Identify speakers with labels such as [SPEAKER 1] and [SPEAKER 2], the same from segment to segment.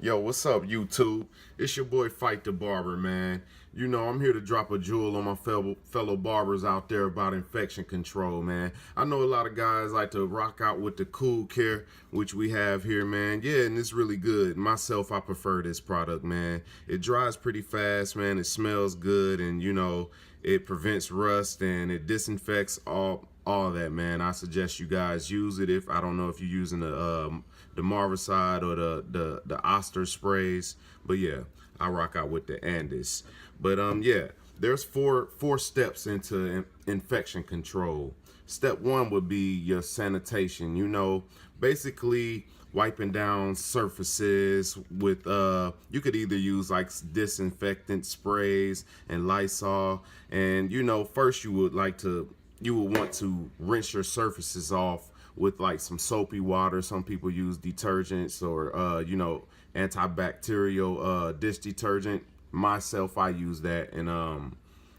[SPEAKER 1] Yo, what's up, YouTube? It's your boy Fite Da Barber, man. You know, I'm here to drop a jewel on my fellow barbers out there about infection control, man. I know a lot of guys like to rock out with the Cool Care, which we have here, man. Yeah, and it's really good. Myself, I prefer this product, man. It dries pretty fast, man. It smells good, and, you know, it prevents rust, and it disinfects all that, man. I suggest you guys use it. If I don't know if you're using the Virucidal or the Oster sprays, but yeah, I rock out with the Andis. But yeah, there's four steps into infection control. Step one would be your sanitation. You know, basically wiping down surfaces with you could either use like disinfectant sprays and Lysol, and you know, first you would want to rinse your surfaces off with like some soapy water. Some people use detergents or you know, antibacterial dish detergent. Myself, I use that, and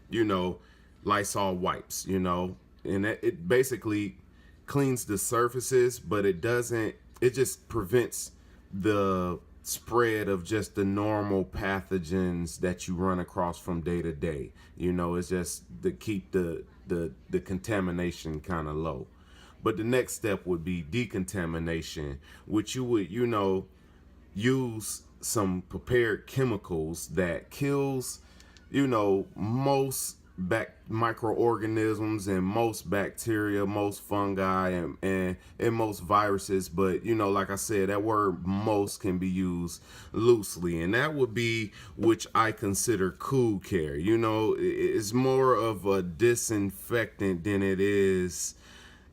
[SPEAKER 1] you know, Lysol wipes, you know, and it basically cleans the surfaces, but it just prevents the spread of just the normal pathogens that you run across from day to day. You know, it's just to keep the contamination kind of low. But the next step would be decontamination, which you would, you know, use some prepared chemicals that kills, you know, most microorganisms and most bacteria, most fungi, and most viruses. But you know, like I said, that word most can be used loosely, and that would be which I consider Cool Care. You know, it's more of a disinfectant than it is,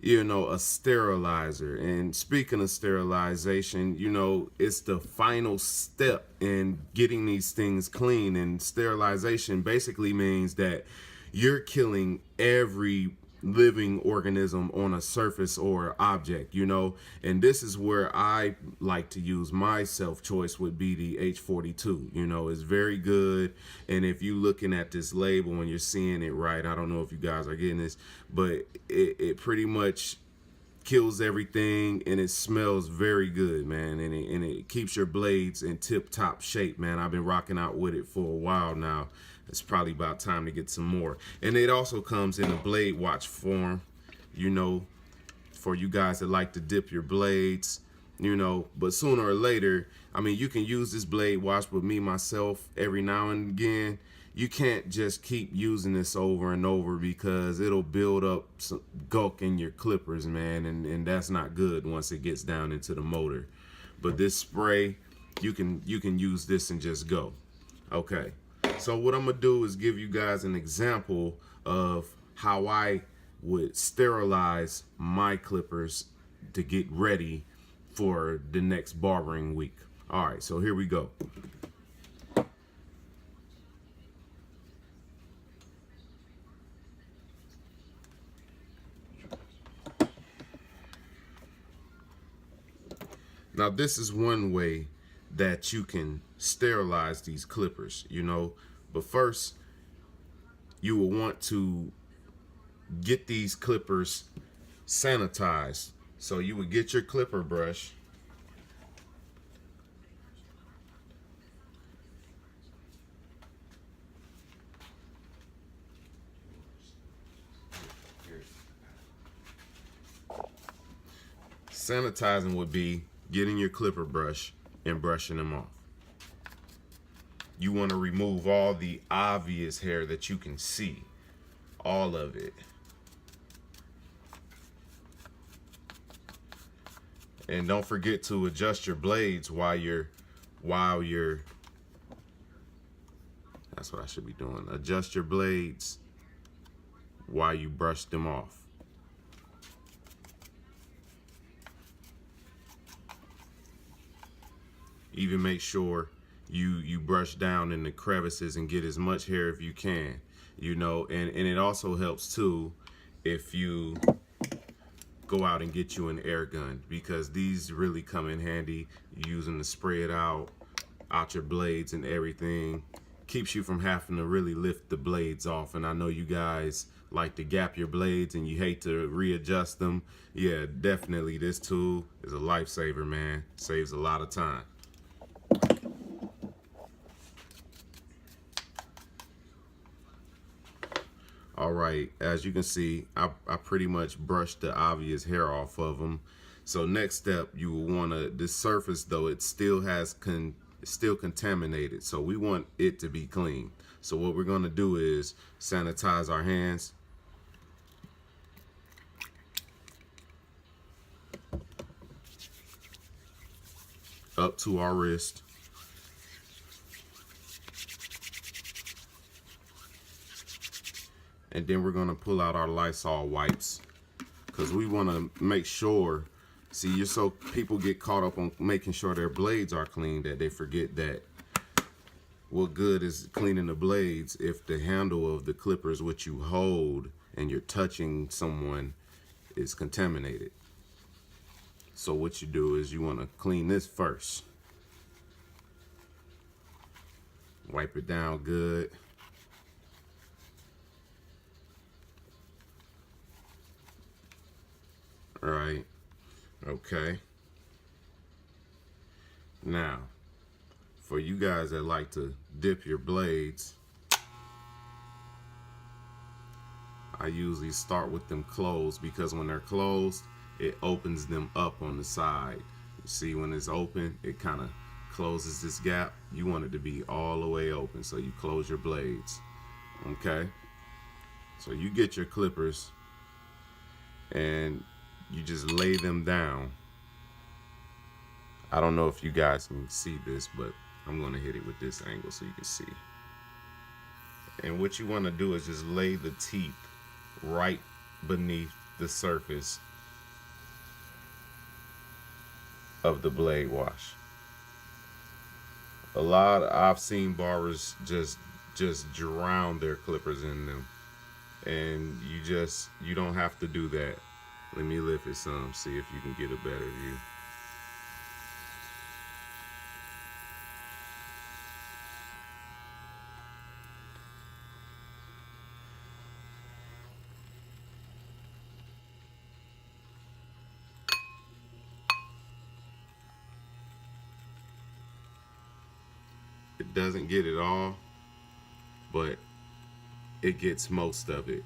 [SPEAKER 1] you know, a sterilizer. And speaking of sterilization, you know, it's the final step in getting these things clean. And sterilization basically means that you're killing every living organism on a surface or object, you know. And this is where I like to use my self-choice would be the H42. You know, it's very good. And if you looking at this label and you're seeing it right, I don't know if you guys are getting this, but it pretty much kills everything, and it smells very good, man, and it keeps your blades in tip-top shape, man. I've been rocking out with it for a while now. It's probably about time to get some more. And it also comes in a blade watch form, you know, for you guys that like to dip your blades, you know. But sooner or later, I mean, you can use this blade wash with me myself every now and again. You can't just keep using this over and over because it'll build up some gunk in your clippers, man, and that's not good once it gets down into the motor. But this spray, you can use this and just go. Okay, so what I'm gonna do is give you guys an example of how I would sterilize my clippers to get ready for the next barbering week. All right, so here we go. Now, this is one way that you can sterilize these clippers, you know. But first, you will want to get these clippers sanitized. So you would get your clipper brush, sanitizing would be getting your clipper brush and brushing them off. You want to remove all the obvious hair that you can see, all of it. And don't forget to adjust your blades while you're that's what I should be doing. Adjust your blades while you brush them off. Even make sure you brush down in the crevices and get as much hair if you can, you know. And it also helps too if you go out and get you an air gun, because these really come in handy. Using to spray it out your blades and everything keeps you from having to really lift the blades off. And I know you guys like to gap your blades and you hate to readjust them. Yeah, definitely this tool is a lifesaver, man. Saves a lot of time. All right, as you can see, I pretty much brushed the obvious hair off of them. So next step, you will want to, this surface though, it still has it's still contaminated. So we want it to be clean. So what we're going to do is sanitize our hands. Up to our wrist. And then we're going to pull out our Lysol wipes, because we want to make sure, see, you're so people get caught up on making sure their blades are clean that they forget that what good is cleaning the blades if the handle of the clippers which you hold and you're touching someone is contaminated. So what you do is you want to clean this first. Wipe it down good. All right. Okay. Now, for you guys that like to dip your blades, I usually start with them closed, because when they're closed, it opens them up on the side. You see, when it's open, it kind of closes this gap. You want it to be all the way open, so you close your blades. Okay? So you get your clippers and you just lay them down. I don't know if you guys can see this, but I'm going to hit it with this angle so you can see. And what you want to do is just lay the teeth right beneath the surface of the blade wash. I've seen barbers just drown their clippers in them, and you don't have to do that. Let me lift it some, see if you can get a better view. It doesn't get it all, but it gets most of it.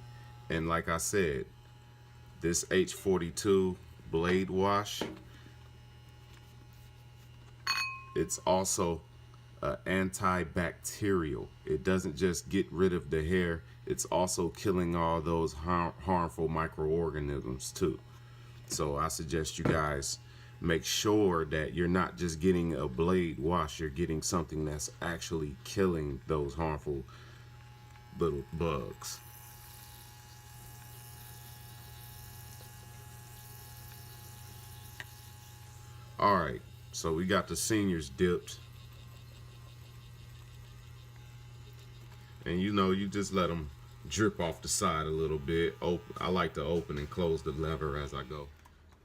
[SPEAKER 1] And like I said, this H42 blade wash, it's also antibacterial. It doesn't just get rid of the hair, it's also killing all those harmful microorganisms too. So I suggest you guys make sure that you're not just getting a blade wash, you're getting something that's actually killing those harmful little bugs. All right, so we got the seniors dipped. And you just let them drip off the side a little bit. I like to open and close the lever as I go.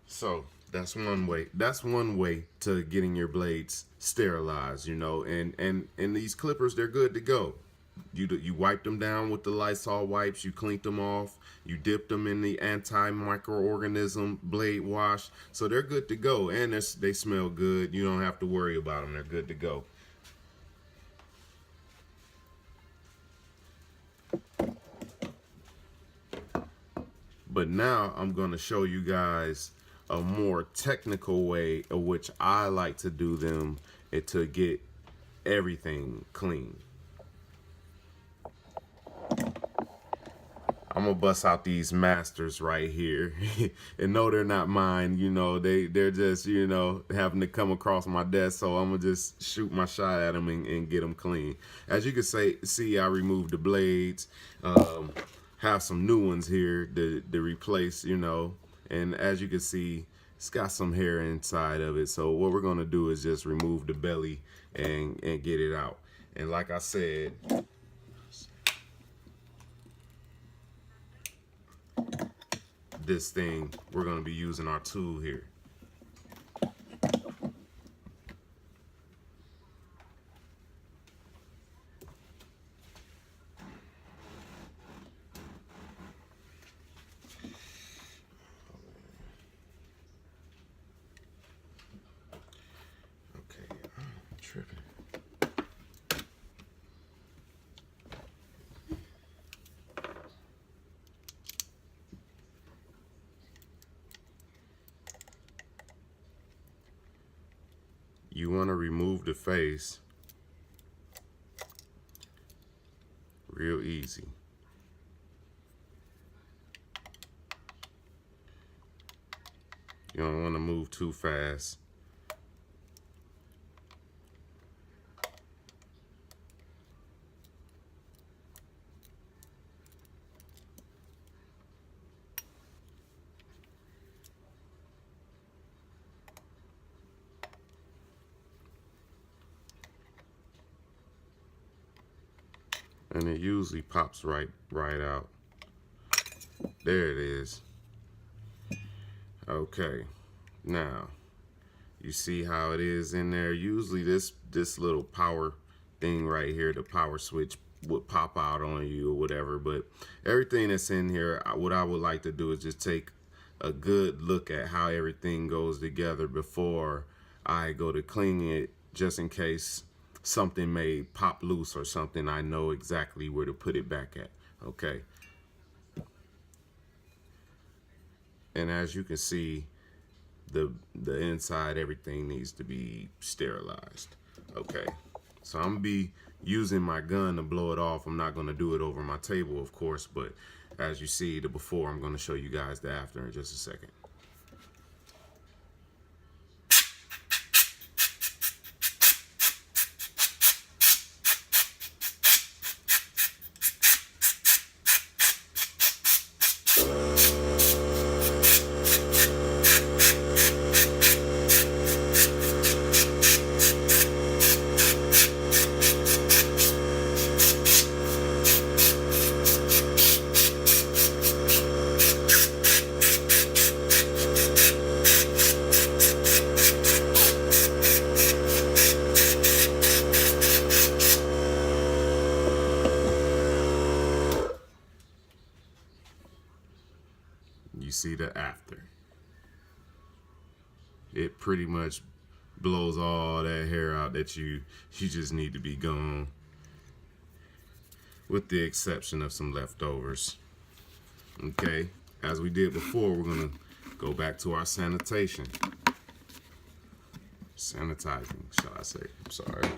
[SPEAKER 1] So that's one way. That's one way to getting your blades sterilized, and these clippers, they're good to go. You wipe them down with the Lysol wipes, you cleaned them off, you dipped them in the anti-microorganism blade wash, so they're good to go, and they smell good. You don't have to worry about them. They're good to go. But now I'm going to show you guys a more technical way of which I like to do them and to get everything clean. I'm gonna bust out these masters right here. And no, they're not mine, they're just, having to come across my desk, so I'm gonna just shoot my shot at them and get them clean. As you can see, I removed the blades, have some new ones here to replace, and as you can see, it's got some hair inside of it. So what we're gonna do is just remove the belly and get it out. And like I said, this thing, we're going to be using our tool here. Okay, I'm tripping. you want to remove the face real easy. You don't want to move too fast. And it usually pops right out. There it is. Okay, now you see how it is in there. Usually this little power thing right here, the power switch, would pop out on you or whatever, but everything that's in here, what I would like to do is just take a good look at how everything goes together before I go to clean it, just in case something may pop loose or something. I know exactly where to put it back at. Okay, and as you can see, the inside, everything needs to be sterilized. Okay, so I'm gonna be using my gun to blow it off. I'm not gonna do it over my table, of course, but as you see the before, I'm gonna show you guys the after in just a second. You see the after. It pretty much blows all that hair out that you just need to be gone, with the exception of some leftovers. Okay, as we did before, we're gonna go back to our sanitizing, shall I say. I'm sorry.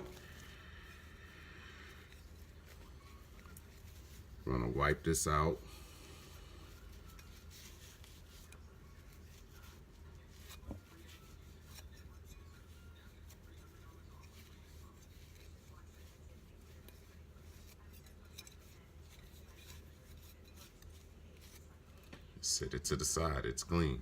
[SPEAKER 1] We're gonna wipe this out. Set it to the side, it's clean.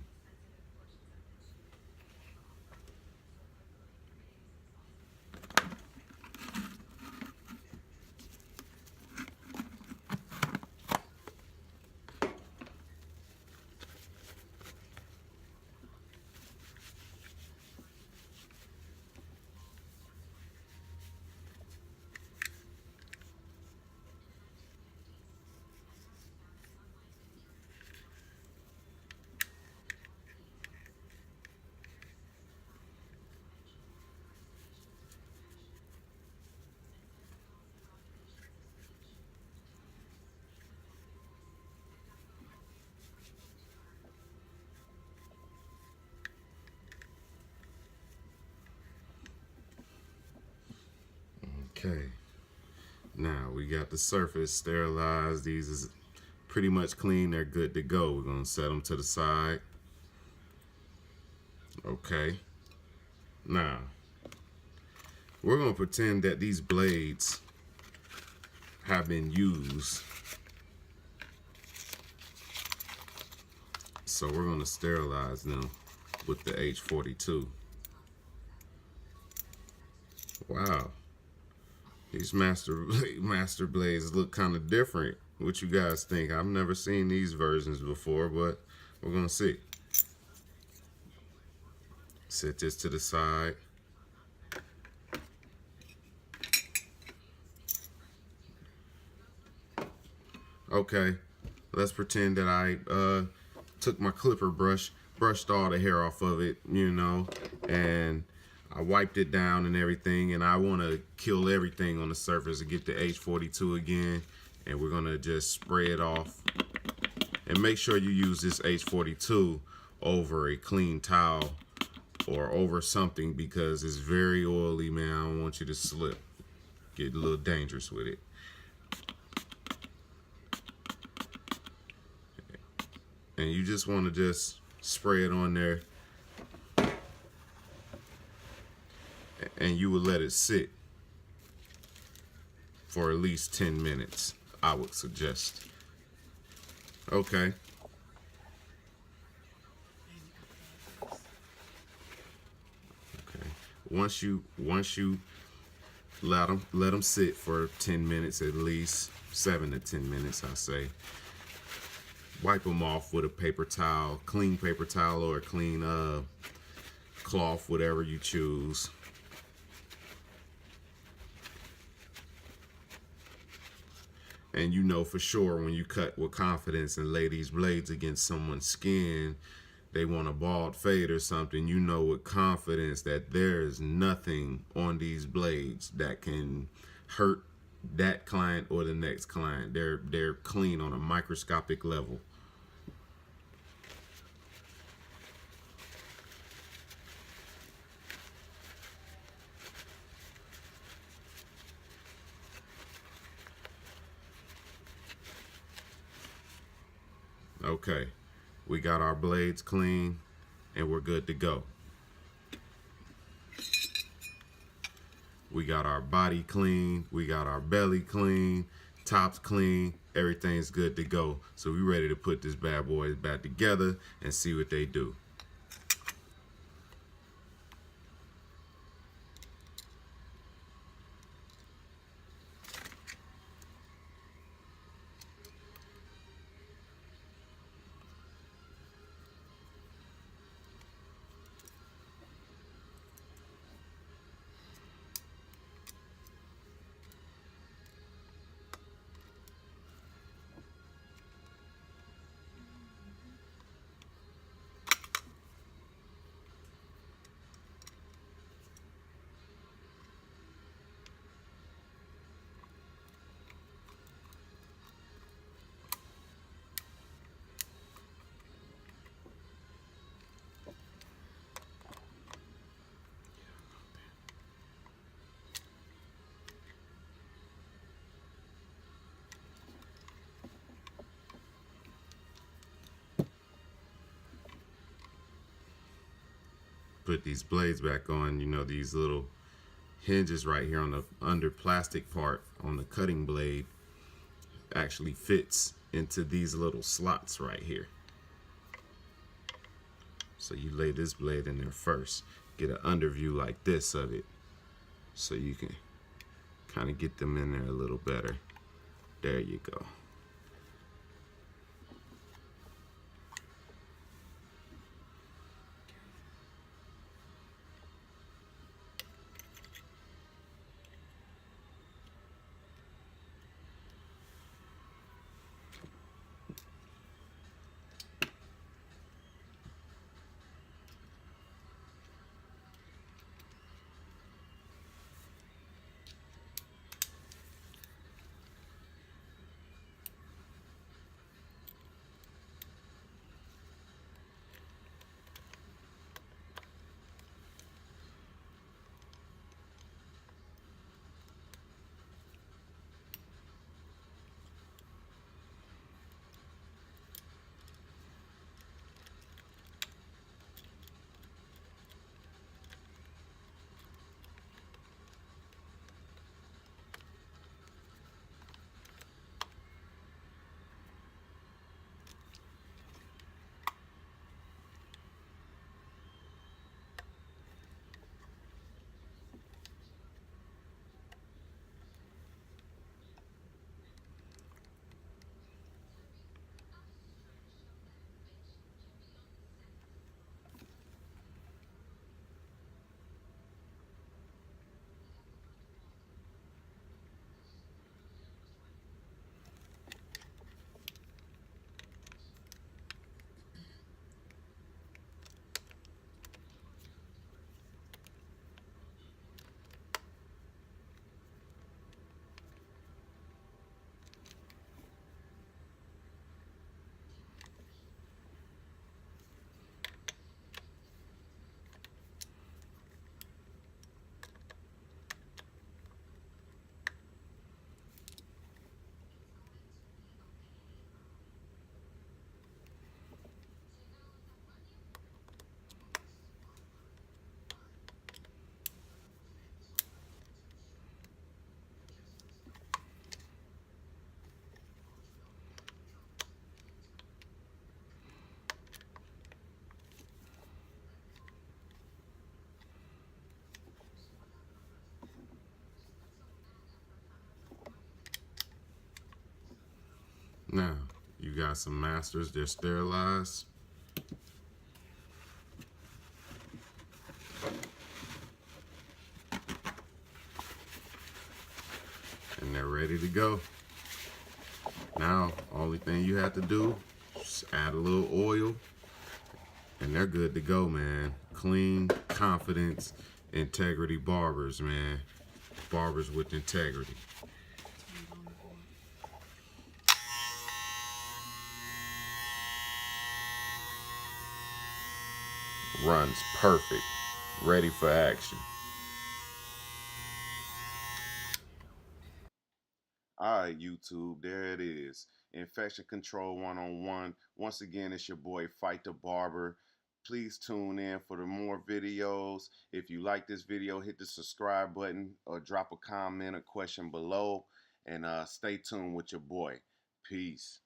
[SPEAKER 1] Okay, now we got the surface sterilized. These is pretty much clean, they're good to go. We're gonna set them to the side. Okay, now we're gonna pretend that these blades have been used. So we're gonna sterilize them with the H42. Wow. These master blades look kind of different. What you guys think? I've never seen these versions before, but we're gonna see. Set this to the side. Okay, let's pretend that I took my clipper brush, brushed all the hair off of it, you know, and I wiped it down and everything, and I want to kill everything on the surface and get the H42 again, and we're going to just spray it off. And make sure you use this H42 over a clean towel or over something because it's very oily, man. I don't want you to slip. Get a little dangerous with it. And you just want to just spray it on there, and you would let it sit for at least 10 minutes, I would suggest. Okay. Okay. Once you let them sit for 10 minutes, at least 7 to 10 minutes, I say. Wipe them off with a paper towel, clean paper towel, or a clean cloth, whatever you choose. And you know for sure when you cut with confidence and lay these blades against someone's skin, they want a bald fade or something, you know with confidence that there is nothing on these blades that can hurt that client or the next client. They're clean on a microscopic level. Okay, we got our blades clean and we're good to go. We got our body clean, we got our belly clean, tops clean, everything's good to go. So we ready to put this bad boy back together and see what they do. Put these blades back on, you know, these little hinges right here on the under plastic part on the cutting blade actually fits into these little slots right here. So you lay this blade in there first, get an underview like this of it, so you can kind of get them in there a little better. There you go. got some masters, they're sterilized. And they're ready to go. Now, only thing you have to do is add a little oil and they're good to go, man. Clean, confidence, integrity barbers, man. Barbers with integrity. Runs perfect. Ready for action. All right, YouTube, there it is. Infection Control 101. Once again, it's your boy Fite Da Barber. Please tune in for the more videos. If you like this video, hit the subscribe button or drop a comment or question below. And stay tuned with your boy. Peace.